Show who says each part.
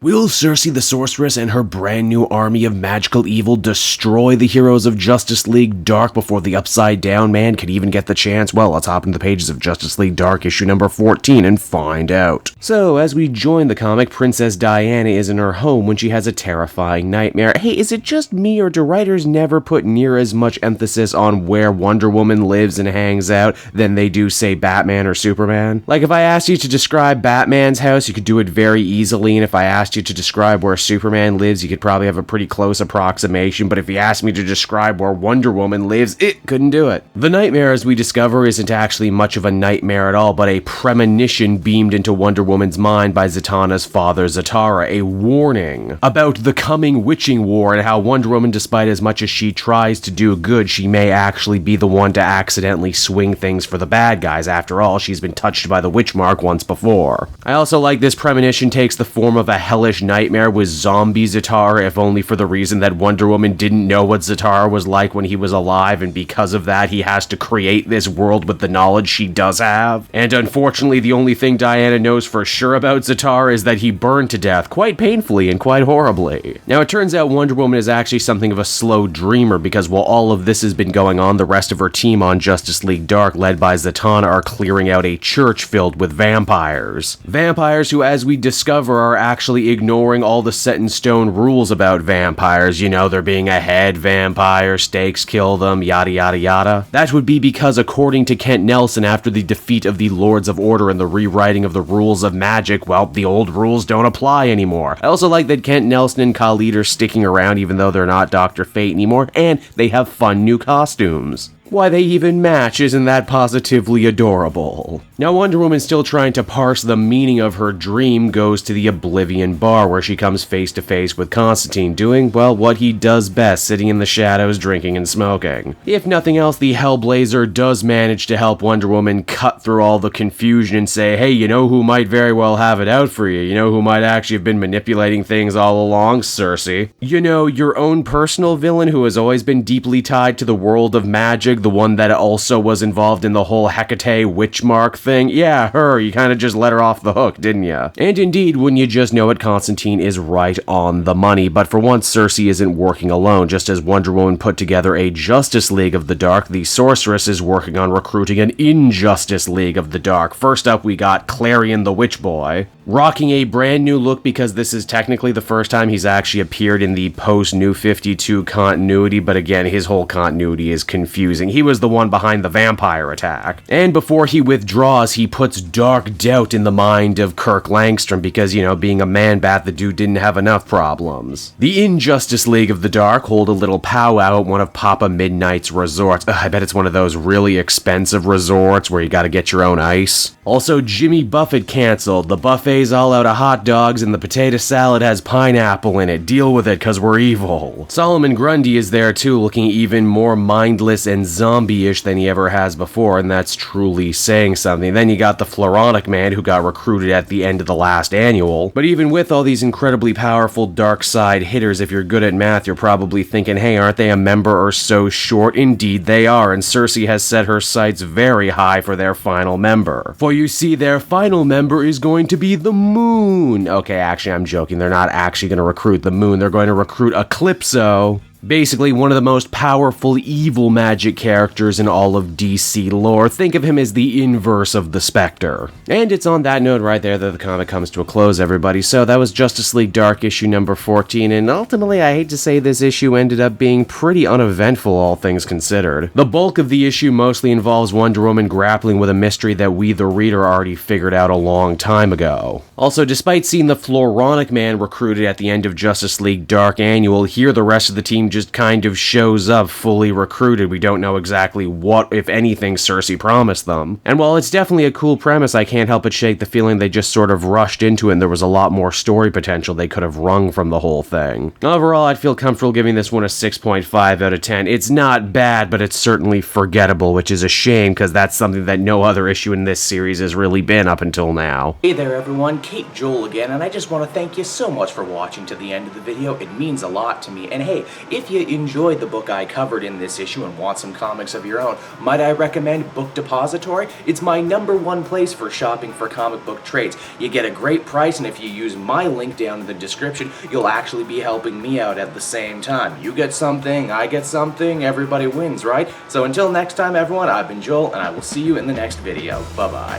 Speaker 1: Will Circe the Sorceress and her brand new army of magical evil destroy the heroes of Justice League Dark before the Upside Down Man could even get the chance? Well, let's hop into the pages of Justice League Dark issue number 14 and find out. So, as we join the comic, Princess Diana is in her home when she has a terrifying nightmare. Hey, is it just me, or do writers never put near as much emphasis on where Wonder Woman lives and hangs out than they do, say, Batman or Superman? Like, if I asked you to describe Batman's house, you could do it very easily, and if I asked you to describe where Superman lives, you could probably have a pretty close approximation, but if you asked me to describe where Wonder Woman lives, it couldn't do it. The nightmare, as we discover, isn't actually much of a nightmare at all, but a premonition beamed into Wonder Woman's mind by Zatanna's father, Zatara, a warning about the coming witching war and how Wonder Woman, despite as much as she tries to do good, she may actually be the one to accidentally swing things for the bad guys. After all, she's been touched by the witch mark once before. I also like this premonition takes the form of a hellish nightmare with zombie Zatara, if only for the reason that Wonder Woman didn't know what Zatara was like when he was alive, and because of that, he has to create this world with the knowledge she does have. And unfortunately, the only thing Diana knows for sure about Zatara is that he burned to death, quite painfully and quite horribly. Now, it turns out Wonder Woman is actually something of a slow dreamer, because while all of this has been going on, the rest of her team on Justice League Dark, led by Zatanna, are clearing out a church filled with vampires. Vampires who, as we discover, are actually ignoring all the set-in-stone rules about vampires. You know, there being a head vampire, stakes kill them, yada yada yada. That would be because, according to Kent Nelson, after the defeat of the Lords of Order and the rewriting of the rules of magic, well, the old rules don't apply anymore. I also like that Kent Nelson and Khalid are sticking around even though they're not Dr. Fate anymore, and they have fun new costumes. Why, they even match, isn't that positively adorable? Now, Wonder Woman, still trying to parse the meaning of her dream, goes to the Oblivion Bar, where she comes face to face with Constantine, doing, well, what he does best, sitting in the shadows, drinking and smoking. If nothing else, the Hellblazer does manage to help Wonder Woman cut through all the confusion and say, hey, you know who might very well have it out for you? You know who might actually have been manipulating things all along, Circe? You know, your own personal villain who has always been deeply tied to the world of magic, the one that also was involved in the whole Hecate witch mark thing? Yeah, her. You kind of just let her off the hook, didn't ya? And indeed, when you just know it, Constantine is right on the money. But for once, Circe isn't working alone. Just as Wonder Woman put together a Justice League of the Dark, the Sorceress is working on recruiting an Injustice League of the Dark. First up, we got Clarion the Witch Boy, rocking a brand new look because this is technically the first time he's actually appeared in the post-New 52 continuity, but again, his whole continuity is confusing. He was the one behind the vampire attack. And before he withdraws, he puts dark doubt in the mind of Kirk Langstrom because, you know, being a man-bat, the dude didn't have enough problems. The Injustice League of the Dark hold a little powwow at one of Papa Midnight's resorts. I bet it's one of those really expensive resorts where you gotta get your own ice. Also, Jimmy Buffett canceled. The buffet's all out of hot dogs and the potato salad has pineapple in it. Deal with it, cause we're evil. Solomon Grundy is there too, looking even more mindless and zombie-ish than he ever has before, and that's truly saying something. Then you got the Floronic Man, who got recruited at the end of the last annual. But even with all these incredibly powerful dark side hitters, if you're good at math, you're probably thinking, hey, aren't they a member or so short? Indeed they are, and Circe has set her sights very high for their final member. For you see, their final member is going to be the Moon. Okay, actually, I'm joking. They're not actually going to recruit the Moon. They're going to recruit Eclipso. Basically, one of the most powerful evil magic characters in all of DC lore. Think of him as the inverse of the Spectre. And it's on that note right there that the comic comes to a close, everybody. So that was Justice League Dark issue number 14, and ultimately, I hate to say this issue ended up being pretty uneventful, all things considered. The bulk of the issue mostly involves Wonder Woman grappling with a mystery that we, the reader, already figured out a long time ago. Also, despite seeing the Floronic Man recruited at the end of Justice League Dark Annual, here the rest of the team just kind of shows up fully recruited. We don't know exactly what, if anything, Circe promised them. And while it's definitely a cool premise, I can't help but shake the feeling they just sort of rushed into it and there was a lot more story potential they could have wrung from the whole thing. Overall, I'd feel comfortable giving this one a 6.5 out of 10. It's not bad, but it's certainly forgettable, which is a shame because that's something that no other issue in this series has really been up until now.
Speaker 2: Hey there everyone, Kate Joel again, and I just want to thank you so much for watching to the end of the video. It means a lot to me. And hey, if
Speaker 1: if you enjoyed the book I covered in this issue and want some comics of your own, might I recommend Book Depository? It's my #1 place for shopping for comic book trades. You get a great price, and if you use my link down in the description, you'll actually be helping me out at the same time. You get something, I get something, everybody wins, right? So until next time, everyone, I've been Joel, and I will see you in the next video. Bye-bye.